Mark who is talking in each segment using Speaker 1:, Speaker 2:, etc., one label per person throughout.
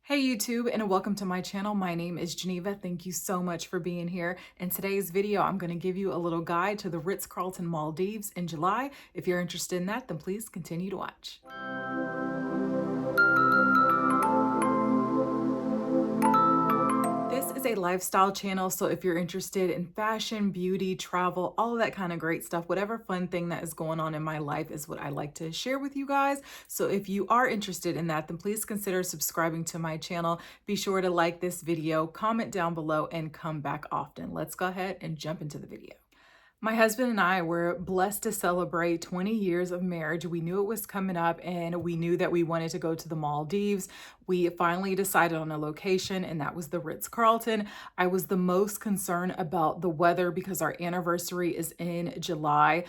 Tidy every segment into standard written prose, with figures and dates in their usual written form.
Speaker 1: Hey YouTube, and welcome to my channel. My name is Geneva. Thank you so much for being here. In today's video, I'm going to give you a little guide to the Ritz-Carlton Maldives in July. If you're interested in that, then please continue to watch. This is a lifestyle channel, so if you're interested in fashion, beauty, travel, all of that kind of great stuff, whatever fun thing that is going on in my life is what I like to share with you guys. So if you are interested in that, then please consider subscribing to my channel. Be sure to like this video, comment down below, and come back often. Let's go ahead and jump into the video. My husband and I were blessed to celebrate 20 years of marriage. We knew it was coming up and we knew that we wanted to go to the Maldives. We finally decided on a location, and that was the Ritz-Carlton. I was the most concerned about the weather because our anniversary is in July.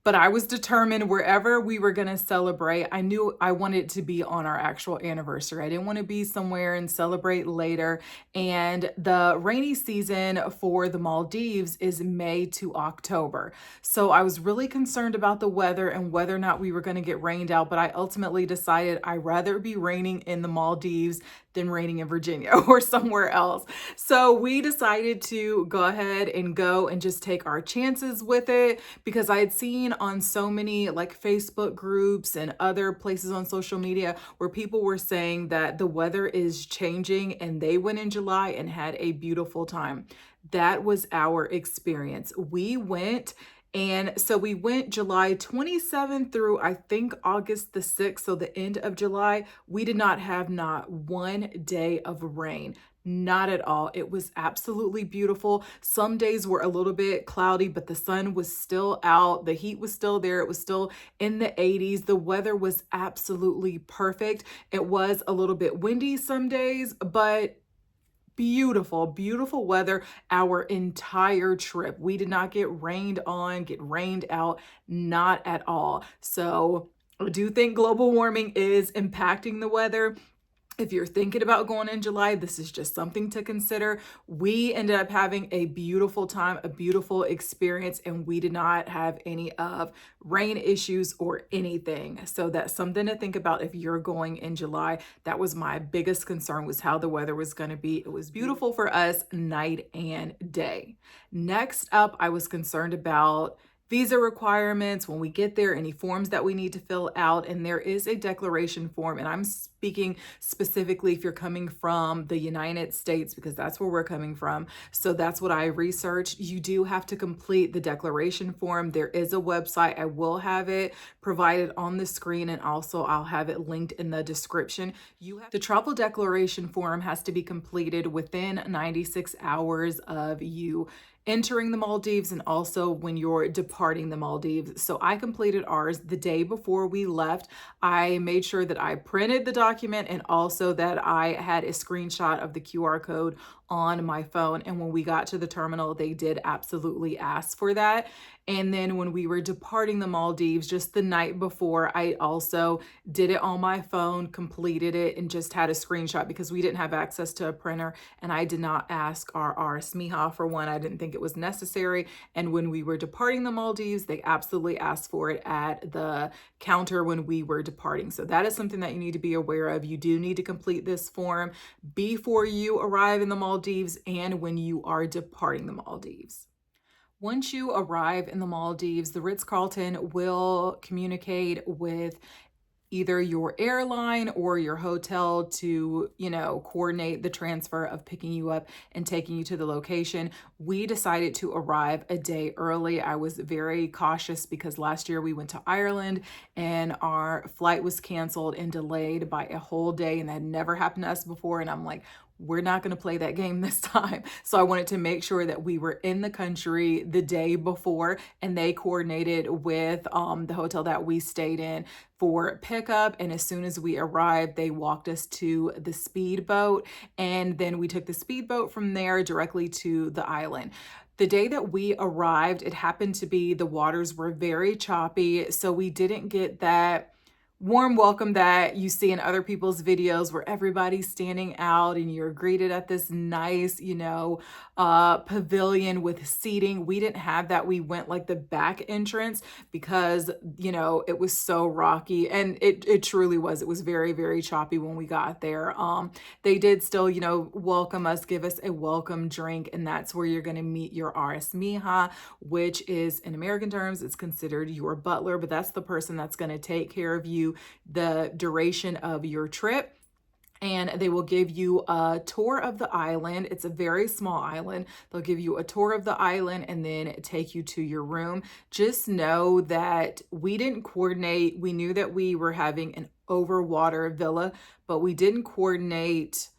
Speaker 1: But I was determined wherever we were going to celebrate, I knew I wanted it to be on our actual anniversary. I didn't want to be somewhere and celebrate later. And the rainy season for the Maldives is May to October. So I was really concerned about the weather and whether or not we were going to get rained out. But I ultimately decided I'd rather be raining in the Maldives than raining in Virginia or somewhere else. So we decided to go ahead and go and just take our chances with it, because I had seen on so many like Facebook groups and other places on social media where people were saying that the weather is changing, and they went in July and had a beautiful time. That was our experience. We went July 27th through I think August the 6th, so the end of July. We did not have not one day of rain. Not at all. It was absolutely beautiful. Some days were a little bit cloudy, but the sun was still out. The heat was still there. It was still in the 80s. The weather was absolutely perfect. It was a little bit windy some days, but beautiful, beautiful weather our entire trip. We did not get rained on, get rained out, not at all. So I do think global warming is impacting the weather. If you're thinking about going in July, this is just something to consider. We ended up having a beautiful time, a beautiful experience, and we did not have any of rain issues or anything. So that's something to think about if you're going in July. That was my biggest concern, was how the weather was going to be. It was beautiful for us night and day. Next up, I was concerned about visa requirements when we get there, any forms that we need to fill out. And there is a declaration form, and I'm speaking specifically if you're coming from the United States, because that's where we're coming from. So that's what I researched. You do have to complete the declaration form. There is a website. I will have it provided on the screen, and also I'll have it linked in the description. The travel declaration form has to be completed within 96 hours of you entering the Maldives, and also when you're departing the Maldives. So I completed ours the day before we left. I made sure that I printed the document, and also that I had a screenshot of the QR code on my phone. And when we got to the terminal, they did absolutely ask for that. And then when we were departing the Maldives just the night before, I also did it on my phone, completed it, and just had a screenshot because we didn't have access to a printer. And I did not ask our Aris Meeha for one. I didn't think it was necessary. And when we were departing the Maldives, they absolutely asked for it at the counter when we were departing. So that is something that you need to be aware of. You do need to complete this form before you arrive in the Maldives and when you are departing the Maldives. Once you arrive in the Maldives, the Ritz-Carlton will communicate with either your airline or your hotel to, coordinate the transfer of picking you up and taking you to the location. We decided to arrive a day early. I was very cautious because last year we went to Ireland and our flight was canceled and delayed by a whole day, and that had never happened to us before. And I'm like, we're not going to play that game this time. So I wanted to make sure that we were in the country the day before, and they coordinated with the hotel that we stayed in for pickup. And as soon as we arrived, they walked us to the speedboat, and then we took the speedboat from there directly to the island. The day that we arrived, it happened to be the waters were very choppy, so we didn't get that warm welcome that you see in other people's videos where everybody's standing out and you're greeted at this nice, pavilion with seating. We didn't have that. We went like the back entrance because, it was so rocky, and it truly was. It was very, very choppy when we got there. They did still, welcome us, give us a welcome drink, and that's where you're going to meet your Aris Meeha, which is, in American terms, it's considered your butler, but that's the person that's going to take care of you the duration of your trip. And they will give you a tour of the island. It's a very small island. They'll give you a tour of the island and then take you to your room. Just know that we didn't coordinate. We knew that we were having an overwater villa, but we didn't coordinate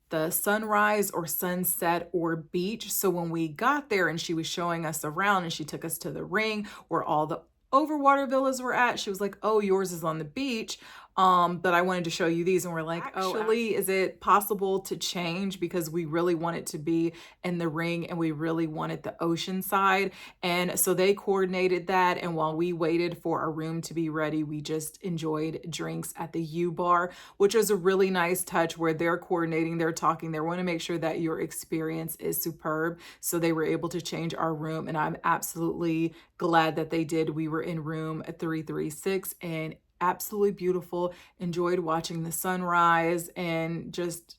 Speaker 1: the sunrise or sunset or beach. So when we got there and she was showing us around and she took us to the ring where all the overwater villas were at, she was like, oh, yours is on the beach. But I wanted to show you these, and we're like, actually, is it possible to change? Because we really want it to be in the ring and we really wanted the ocean side. And so they coordinated that. And while we waited for our room to be ready, we just enjoyed drinks at the U Bar, which was a really nice touch where they're coordinating, they're talking, they want to make sure that your experience is superb. So they were able to change our room, and I'm absolutely glad that they did. We were in room 336 and absolutely beautiful. Enjoyed watching the sunrise and just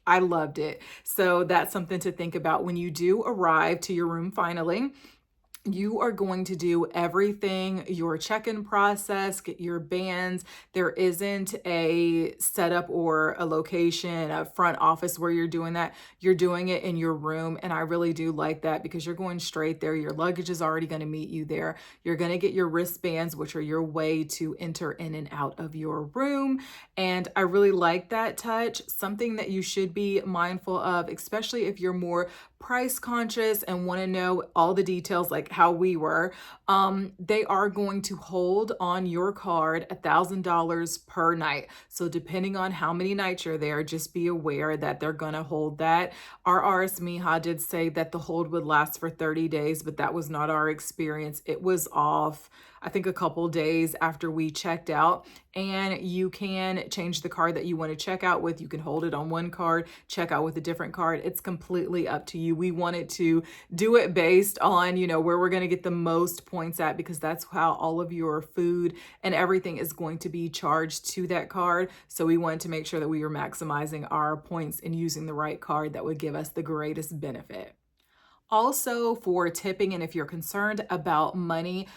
Speaker 1: I loved it. So that's something to think about when you do arrive to your room finally. You are going to do everything, your check-in process, get your bands. There isn't a setup or a location, a front office where you're doing that. You're doing it in your room. And I really do like that because you're going straight there. Your luggage is already going to meet you there. You're going to get your wristbands, which are your way to enter in and out of your room. And I really like that touch. Something that you should be mindful of, especially if you're more price conscious and want to know all the details like how we were. They are going to hold on your card $1,000 per night. So depending on how many nights you're there, just be aware that they're going to hold that. Our Aris Meeha did say that the hold would last for 30 days, but that was not our experience. It was off, I think, a couple days after we checked out. And you can change the card that you want to check out with. You can hold it on one card, check out with a different card. It's completely up to you. We wanted to do it based on, where we're going to get the most points at, because that's how all of your food and everything is going to be charged to that card. So we wanted to make sure that we were maximizing our points and using the right card that would give us the greatest benefit. Also, for tipping, and if you're concerned about money,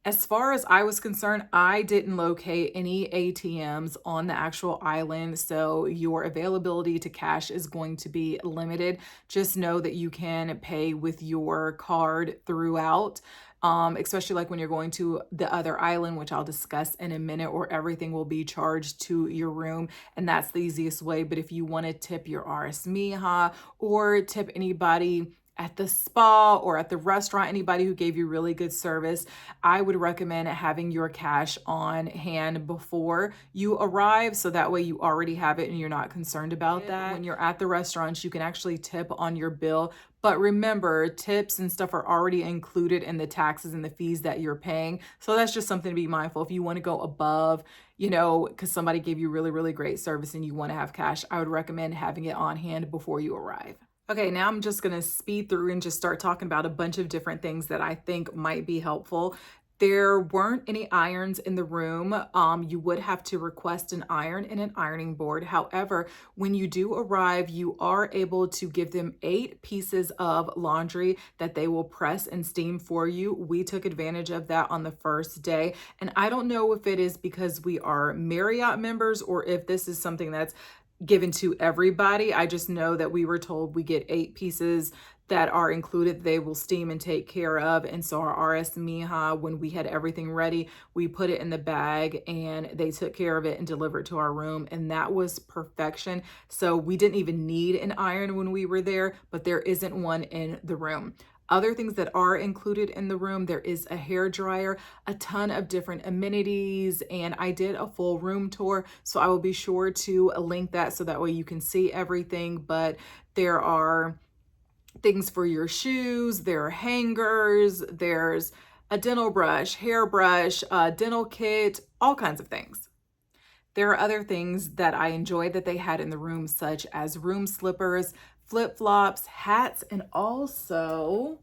Speaker 1: as far as I was concerned, I didn't locate any ATMs on the actual island, so your availability to cash is going to be limited. Just know that you can pay with your card throughout, especially like when you're going to the other island, which I'll discuss in a minute, where everything will be charged to your room, and that's the easiest way. But if you want to tip your Aris Meeha or tip anybody at the spa or at the restaurant, anybody who gave you really good service, I would recommend having your cash on hand before you arrive. So that way you already have it and you're not concerned about that. When you're at the restaurants, you can actually tip on your bill. But remember, tips and stuff are already included in the taxes and the fees that you're paying. So that's just something to be mindful. If you want to go above, because somebody gave you really, really great service and you want to have cash, I would recommend having it on hand before you arrive. Okay, now I'm just going to speed through and just start talking about a bunch of different things that I think might be helpful. There weren't any irons in the room. You would have to request an iron and an ironing board. However, when you do arrive, you are able to give them 8 pieces of laundry that they will press and steam for you. We took advantage of that on the first day. And I don't know if it is because we are Marriott members or if this is something that's given to everybody. I just know that we were told we get 8 pieces that are included, they will steam and take care of. And so our Aris Meeha, when we had everything ready, we put it in the bag and they took care of it and delivered it to our room. And that was perfection. So we didn't even need an iron when we were there, but there isn't one in the room. Other things that are included in the room, there is a hair dryer, a ton of different amenities, and I did a full room tour, so I will be sure to link that so that way you can see everything. But there are things for your shoes, there are hangers, there's a dental brush, hairbrush, dental kit, all kinds of things. There are other things that I enjoyed that they had in the room, such as room slippers, flip-flops, hats, and also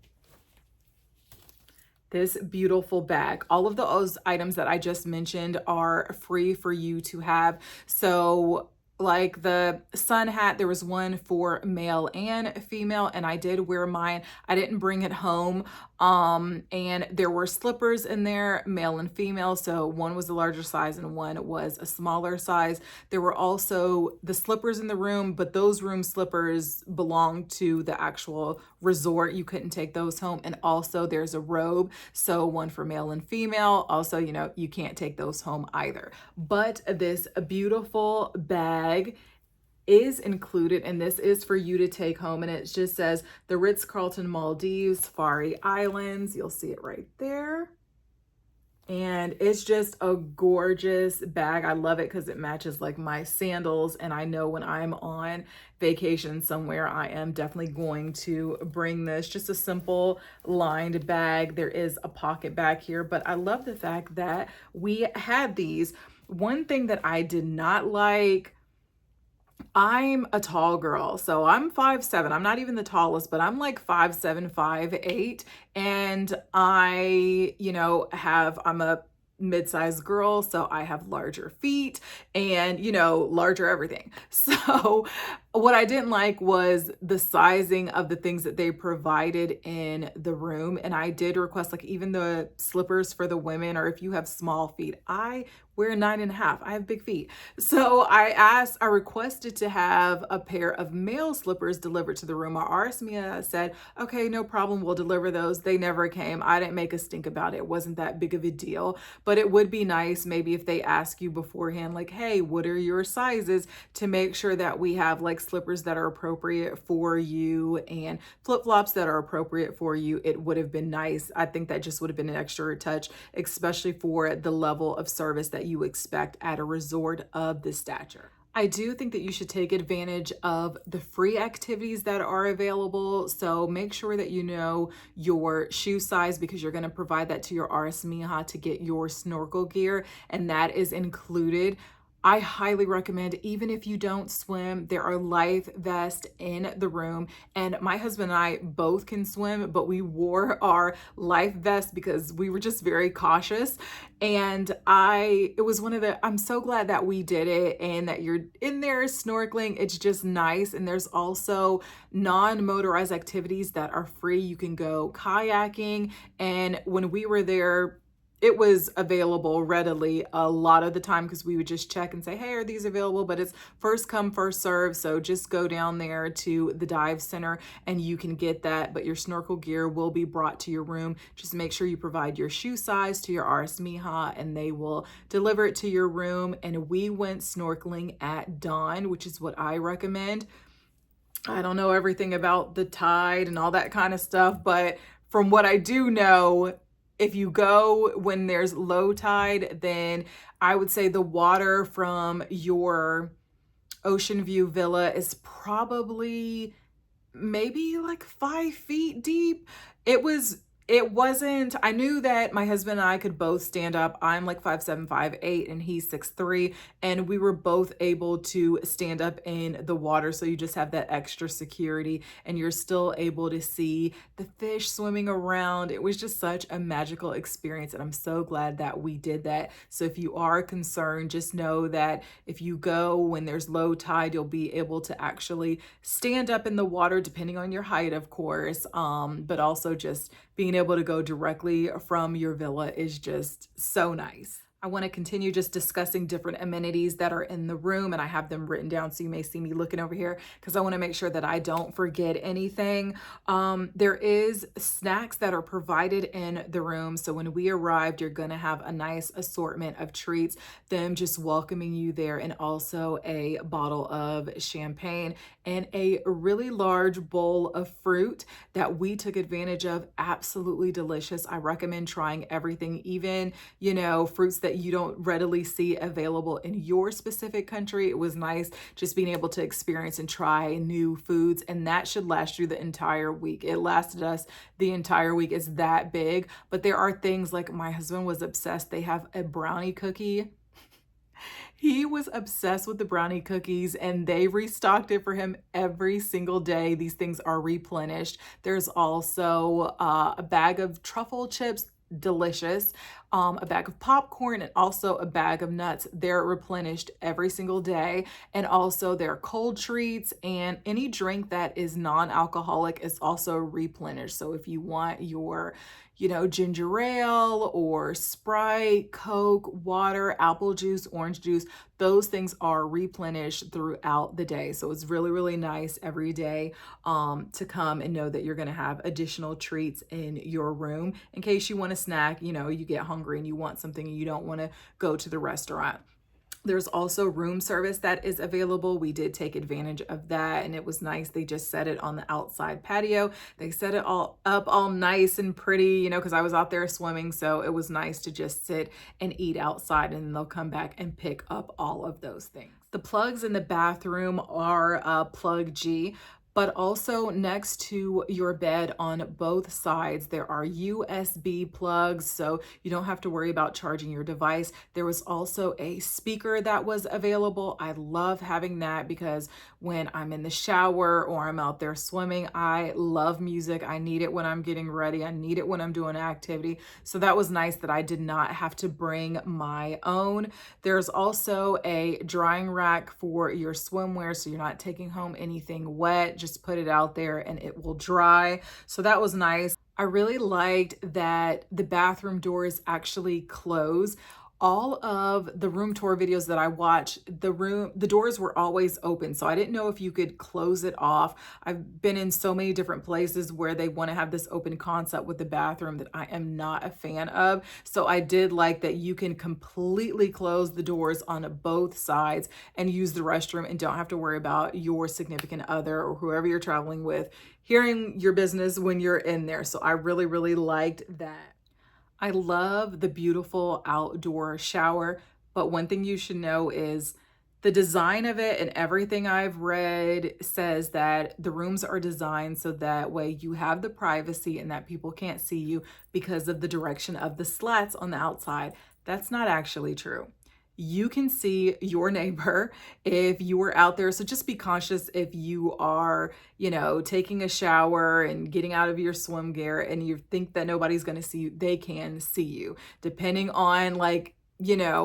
Speaker 1: this beautiful bag. All of those items that I just mentioned are free for you to have. So like the sun hat, there was one for male and female, and I did wear mine. I didn't bring it home. And there were slippers in there, male and female. So one was a larger size and one was a smaller size. There were also the slippers in the room, but those room slippers belong to the actual resort. You couldn't take those home. And also there's a robe. So one for male and female. Also, you know, you can't take those home either. But this beautiful bag is included, and this is for you to take home, and it just says the Ritz-Carlton Maldives, Fari Islands. You'll see it right there. And it's just a gorgeous bag. I love it because it matches like my sandals, and I know when I'm on vacation somewhere, I am definitely going to bring this. Just a simple lined bag. There is a pocket back here, but I love the fact that we had these. One thing that I did not like, I'm a tall girl, so I'm 5'7". I'm not even the tallest, but I'm like 5'7", 5'8". And I'm a mid-sized girl, so I have larger feet and, larger everything. So what I didn't like was the sizing of the things that they provided in the room. And I did request like even the slippers for the women, or if you have small feet. I wear 9.5. I have big feet. So I requested to have a pair of male slippers delivered to the room. Our Aris Meeha said, okay, no problem, we'll deliver those. They never came. I didn't make a stink about it. It wasn't that big of a deal, but it would be nice maybe if they ask you beforehand, like, hey, what are your sizes, to make sure that we have like slippers that are appropriate for you and flip-flops that are appropriate for you. It would have been nice. I think that just would have been an extra touch, especially for the level of service that you expect at a resort of this stature. I do think that you should take advantage of the free activities that are available. So make sure that you know your shoe size, because you're going to provide that to your Aris Meeha to get your snorkel gear, and that is included. I highly recommend, even if you don't swim, there are life vests in the room, and my husband and I both can swim, but we wore our life vests because we were just very cautious. And I'm so glad that we did it and that you're in there snorkeling. It's just nice. And there's also non-motorized activities that are free. You can go kayaking. And when we were there, it was available readily a lot of the time because we would just check and say, hey, are these available? But it's first come, first serve. So just go down there to the dive center and you can get that. But your snorkel gear will be brought to your room. Just make sure you provide your shoe size to your Aris Meeha and they will deliver it to your room. And we went snorkeling at dawn, which is what I recommend. I don't know everything about the tide and all that kind of stuff, but from what I do know, if you go when there's low tide, then I would say the water from your ocean view villa is probably maybe like 5 feet deep. It wasn't, I knew that my husband and I could both stand up. I'm like 5'7", 5'8", and he's 6'3", and we were both able to stand up in the water. So you just have that extra security and you're still able to see the fish swimming around. It was just such a magical experience, and I'm so glad that we did that. So if you are concerned, just know that if you go when there's low tide, you'll be able to actually stand up in the water, depending on your height, of course, but also just being able to go directly from your villa is just so nice. I want to continue just discussing different amenities that are in the room, and I have them written down so you may see me looking over here because I want to make sure that I don't forget anything. There is snacks that are provided in the room. So when we arrived, you're going to have a nice assortment of treats, them just welcoming you there, and also a bottle of champagne and a really large bowl of fruit that we took advantage of. Absolutely delicious. I recommend trying everything, even, fruits that you don't readily see available in your specific country. It was nice just being able to experience and try new foods, and that should last you the entire week. It lasted us the entire week. It's that big, but there are things like my husband was obsessed. They have a brownie cookie. He was obsessed with the brownie cookies and they restocked it for him every single day. These things are replenished. There's also a bag of truffle chips, delicious, a bag of popcorn, and also a bag of nuts. They're replenished every single day. And also their cold treats and any drink that is non-alcoholic is also replenished. So if you want your ginger ale or Sprite, Coke, water, apple juice, orange juice, those things are replenished throughout the day. So it's really, really nice every day to come and know that you're going to have additional treats in your room in case you want a snack, you get hungry and you want something and you don't want to go to the restaurant. There's also room service that is available. We did take advantage of that and it was nice. They just set it on the outside patio. They set it all up all nice and pretty, because I was out there swimming. So it was nice to just sit and eat outside and then they'll come back and pick up all of those things. The plugs in the bathroom are plug G. But also next to your bed on both sides, there are USB plugs, so you don't have to worry about charging your device. There was also a speaker that was available. I love having that because when I'm in the shower or I'm out there swimming, I love music. I need it when I'm getting ready. I need it when I'm doing an activity. So that was nice that I did not have to bring my own. There's also a drying rack for your swimwear, so you're not taking home anything wet. Just put it out there and it will dry. So that was nice. I really liked that the bathroom doors actually close. All of the room tour videos that I watched, the doors were always open. So I didn't know if you could close it off. I've been in so many different places where they want to have this open concept with the bathroom that I am not a fan of. So I did like that you can completely close the doors on both sides and use the restroom and don't have to worry about your significant other or whoever you're traveling with hearing your business when you're in there. So I really, really liked that. I love the beautiful outdoor shower, but one thing you should know is the design of it and everything I've read says that the rooms are designed so that way you have the privacy and that people can't see you because of the direction of the slats on the outside. That's not actually true. You can see your neighbor if you were out there. So just be conscious if you are, taking a shower and getting out of your swim gear and you think that nobody's going to see you, they can see you. Depending on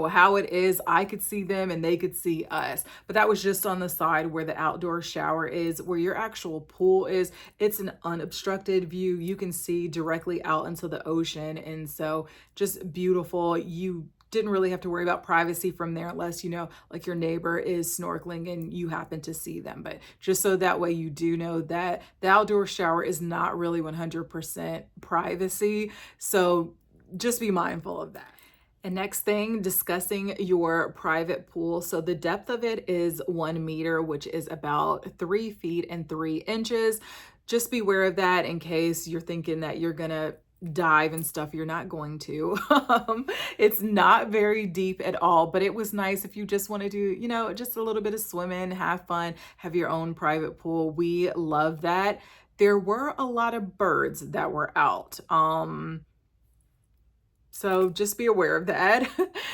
Speaker 1: how it is, I could see them and they could see us. But that was just on the side where the outdoor shower is, where your actual pool is. It's an unobstructed view. You can see directly out into the ocean. And so just beautiful. You didn't really have to worry about privacy from there unless, like your neighbor is snorkeling and you happen to see them. But just so that way you do know that the outdoor shower is not really 100% privacy. So just be mindful of that. And next thing, discussing your private pool. So the depth of it is 1 meter, which is about 3 feet and 3 inches. Just be aware of that in case you're thinking that you're gonna dive and stuff. You're not going to. It's not very deep at all, but it was nice if you just want to do, just a little bit of swimming, have fun, have your own private pool. We love that. There were a lot of birds that were out. So just be aware of that.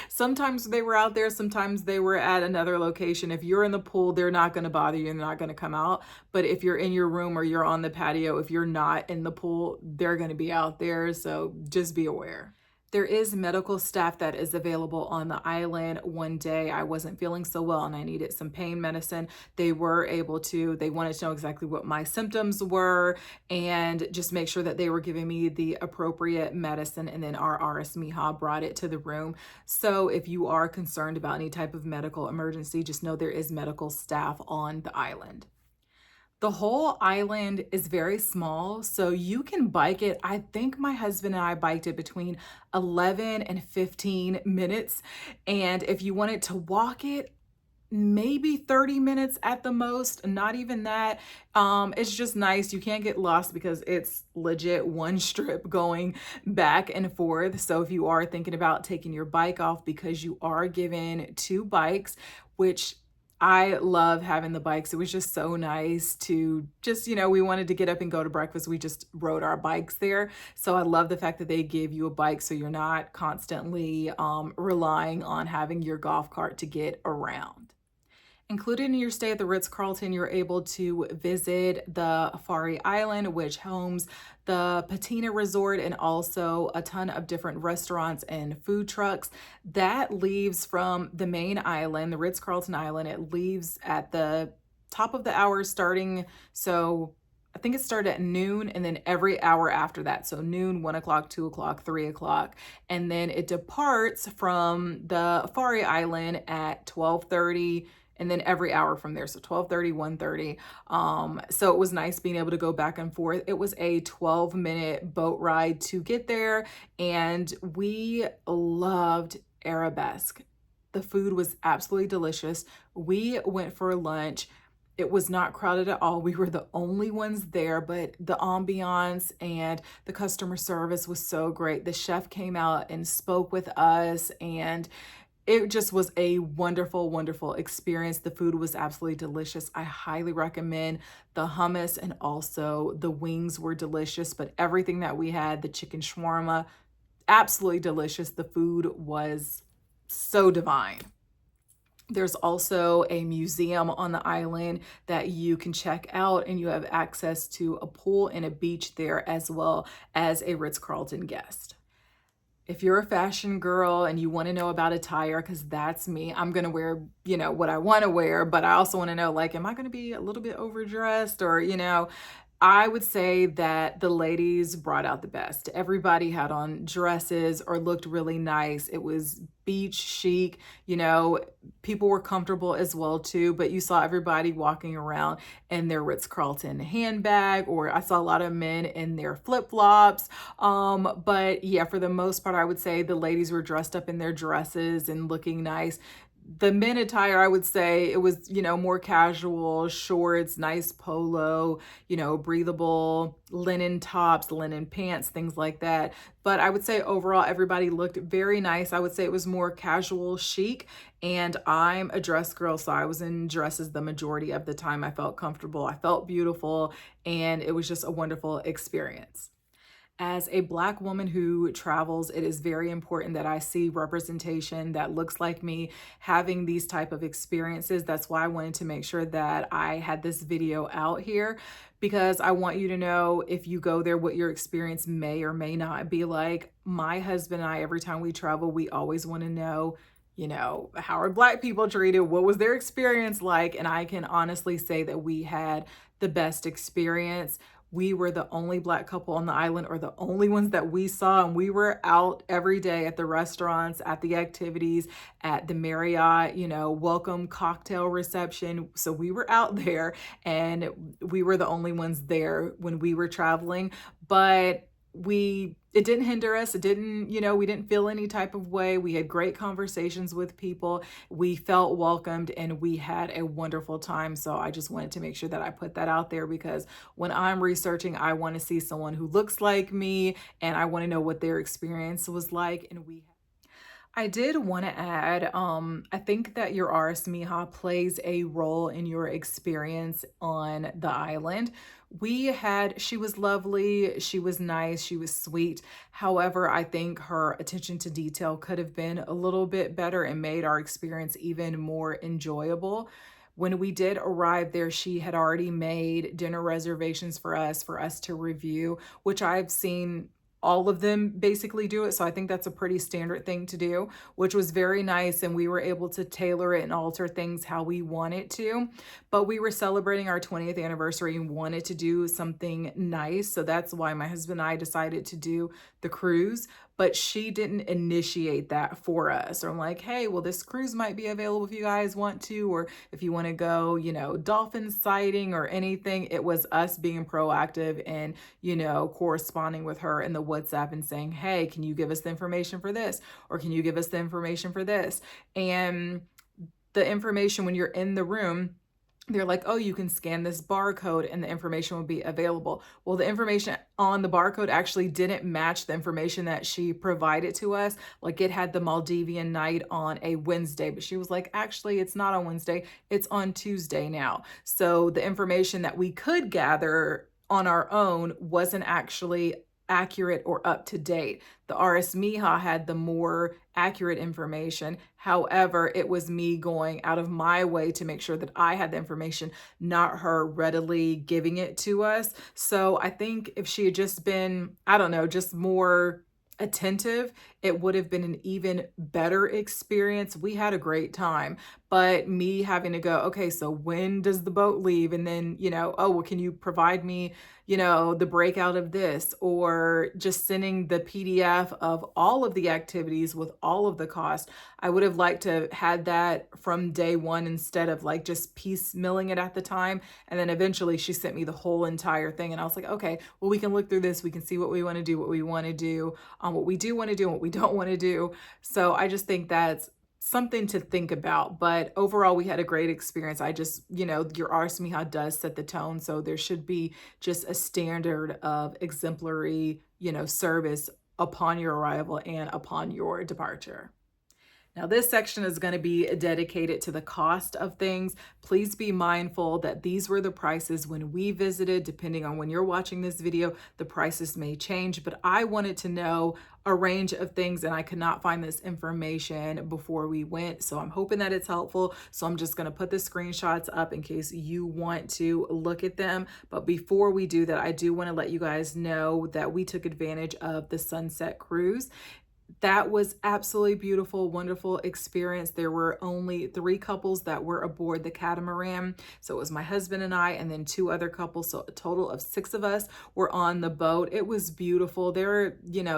Speaker 1: Sometimes they were out there, sometimes they were at another location. If you're in the pool, they're not going to bother you and they're not going to come out. But if you're in your room or you're on the patio, if you're not in the pool, they're going to be out there. So just be aware. There is medical staff that is available on the island. One day I wasn't feeling so well and I needed some pain medicine. They wanted to know exactly what my symptoms were and just make sure that they were giving me the appropriate medicine. And then our Aris Meeha brought it to the room. So if you are concerned about any type of medical emergency, just know there is medical staff on the island. The whole island is very small, so you can bike it. I think my husband and I biked it between 11 and 15 minutes. And if you wanted to walk it, maybe 30 minutes at the most, not even that. It's just nice. You can't get lost because it's legit one strip going back and forth. So if you are thinking about taking your bike off, because you are given 2 bikes, which I love having the bikes. It was just so nice to just, we wanted to get up and go to breakfast. We just rode our bikes there. So I love the fact that they give you a bike so you're not constantly relying on having your golf cart to get around. Included in your stay at the Ritz-Carlton, you're able to visit the Fari Island, which homes the Patina Resort and also a ton of different restaurants and food trucks. That leaves from the main island, the Ritz-Carlton Island. It leaves at the top of the hour starting, so I think it started at noon and then every hour after that. So noon, 1 o'clock, 2 o'clock, 3 o'clock. And then it departs from the Fari Island at 12:30 and then every hour from there. So 12:30, 1:30. So it was nice being able to go back and forth. It was a 12-minute boat ride to get there, and we loved Arabesque. The food was absolutely delicious. We went for lunch. It was not crowded at all. We were the only ones there, but the ambiance and the customer service was so great. The chef came out and spoke with us, and it just was a wonderful, wonderful experience. The food was absolutely delicious. I highly recommend the hummus, and also the wings were delicious, but everything that we had, the chicken shawarma, absolutely delicious. The food was so divine. There's also a museum on the island that you can check out, and you have access to a pool and a beach there as well as a Ritz-Carlton guest. If you're a fashion girl and you want to know about attire, because that's me, I'm going to wear, what I want to wear, but I also want to know, like, am I going to be a little bit overdressed or, I would say that the ladies brought out the best. Everybody had on dresses or looked really nice. It was beach chic, people were comfortable as well too, but you saw everybody walking around in their Ritz-Carlton handbag, or I saw a lot of men in their flip-flops. But yeah, for the most part, I would say the ladies were dressed up in their dresses and looking nice. The men attire, I would say it was, more casual, shorts, nice polo, breathable linen tops, linen pants, things like that. But I would say overall, everybody looked very nice. I would say it was more casual chic, and I'm a dress girl, so I was in dresses the majority of the time. I felt comfortable, I felt beautiful, and it was just a wonderful experience. As a Black woman who travels, it is very important that I see representation that looks like me having these type of experiences. That's why I wanted to make sure that I had this video out here, because I want you to know, if you go there, what your experience may or may not be like. My husband and I, every time we travel, we always want to know, how are Black people treated? What was their experience like? And I can honestly say that we had the best experience. We were the only Black couple on the island, or the only ones that we saw, and we were out every day at the restaurants, at the activities, at the Marriott, welcome cocktail reception. So we were out there, and we were the only ones there when we were traveling. But it didn't hinder us. It didn't, we didn't feel any type of way. We had great conversations with people. We felt welcomed, and we had a wonderful time. So I just wanted to make sure that I put that out there, because when I'm researching, I want to see someone who looks like me, and I want to know what their experience was like. And I did want to add, I think that your Aris Meeha plays a role in your experience on the island. She was lovely, she was nice, she was sweet. However, I think her attention to detail could have been a little bit better and made our experience even more enjoyable. When we did arrive there, she had already made dinner reservations for us to review, which I've seen all of them basically do it. So I think that's a pretty standard thing to do, which was very nice. And we were able to tailor it and alter things how we wanted to. But we were celebrating our 20th anniversary and wanted to do something nice. So that's why my husband and I decided to do the cruise. But she didn't initiate that for us. Or I'm like, hey, well, this cruise might be available if you guys want to, or if you want to go, dolphin sighting or anything. It was us being proactive and, corresponding with her in the WhatsApp and saying, hey, can you give us the information for this? Or can you give us the information for this? And the information, when you're in the room, they're like, oh, you can scan this barcode and the information will be available. Well, the information on the barcode actually didn't match the information that she provided to us. Like it had the Maldivian night on a Wednesday, but she was like, actually, it's not on Wednesday, it's on Tuesday now. So the information that we could gather on our own wasn't actually accurate or up to date. The Aris Meeha had the more accurate information. However, it was me going out of my way to make sure that I had the information, not her readily giving it to us. So I think if she had just been, I don't know, just more attentive, it would have been an even better experience. We had a great time, but me having to go, okay, so when does the boat leave? And then, oh, well, can you provide me, the breakout of this, or just sending the PDF of all of the activities with all of the cost. I would have liked to have had that from day one instead of like just piecemealing it at the time. And then eventually she sent me the whole entire thing. And I was like, okay, well, we can look through this. We can see what we want to do, what we want to do, what we do want to do, and what we don't want to do. So I just think that's something to think about. But overall, we had a great experience. I just, your Ars Miha does set the tone. So there should be just a standard of exemplary, service upon your arrival and upon your departure. Now, this section is going to be dedicated to the cost of things. Please be mindful that these were the prices when we visited. Depending on when you're watching this video, the prices may change, but I wanted to know a range of things and I could not find this information before we went. So I'm hoping that it's helpful. So I'm just going to put the screenshots up in case you want to look at them. But before we do that, I do want to let you guys know that we took advantage of the sunset cruise. That was absolutely beautiful, wonderful experience. There were only 3 couples that were aboard the catamaran. So it was my husband and I, and then 2 other couples. So a total of 6 of us were on the boat. It was beautiful. They were,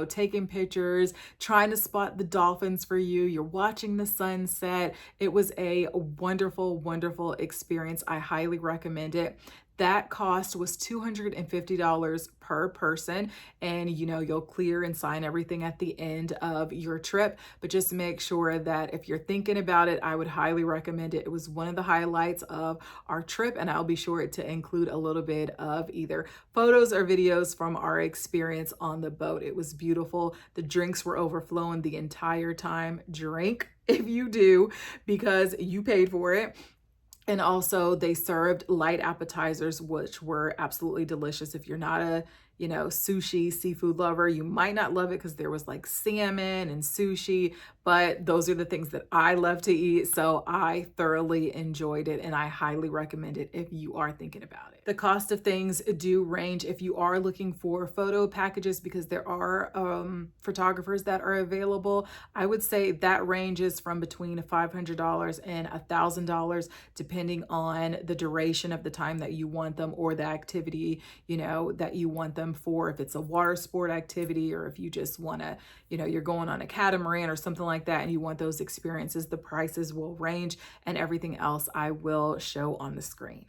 Speaker 1: taking pictures, trying to spot the dolphins for you. You're watching the sunset. It was a wonderful, wonderful experience. I highly recommend it. That cost was $250 per person, and you'll clear and sign everything at the end of your trip. But just make sure that if you're thinking about it, I would highly recommend it. It was one of the highlights of our trip, and I'll be sure to include a little bit of either photos or videos from our experience on the boat. It was beautiful. The drinks were overflowing the entire time. Drink if you do, because you paid for it. And also they served light appetizers, which were absolutely delicious. If you're not a, sushi, seafood lover, you might not love it because there was like salmon and sushi, but those are the things that I love to eat. So I thoroughly enjoyed it and I highly recommend it if you are thinking about it. The cost of things do range if you are looking for photo packages, because there are photographers that are available. I would say that ranges from between $500 and $1,000, depending on the duration of the time that you want them or the activity, that you want them for. If it's a water sport activity, or if you just want to, you're going on a catamaran or something like that and you want those experiences, the prices will range, and everything else I will show on the screen.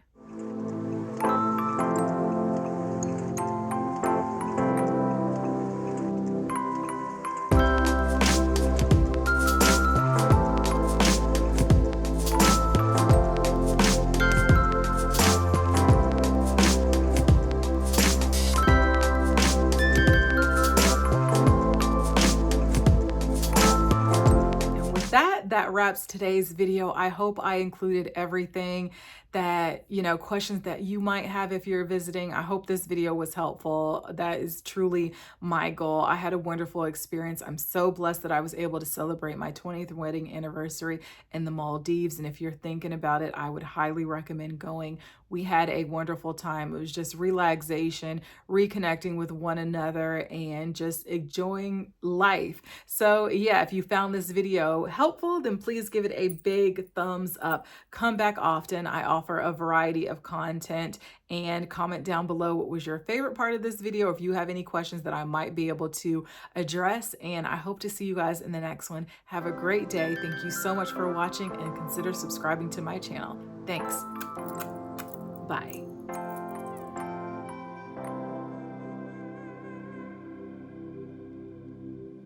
Speaker 1: That wraps today's video. I hope I included everything that, questions that you might have if you're visiting. I hope this video was helpful. That is truly my goal. I had a wonderful experience. I'm so blessed that I was able to celebrate my 20th wedding anniversary in the Maldives. And if you're thinking about it, I would highly recommend going. We had a wonderful time. It was just relaxation, reconnecting with one another, and just enjoying life. So yeah, if you found this video helpful, then please give it a big thumbs up. Come back often. I offer a variety of content, and comment down below what was your favorite part of this video, if you have any questions that I might be able to address. And I hope to see you guys in the next one. Have a great day. Thank you so much for watching, and consider subscribing to my channel. Thanks. Bye.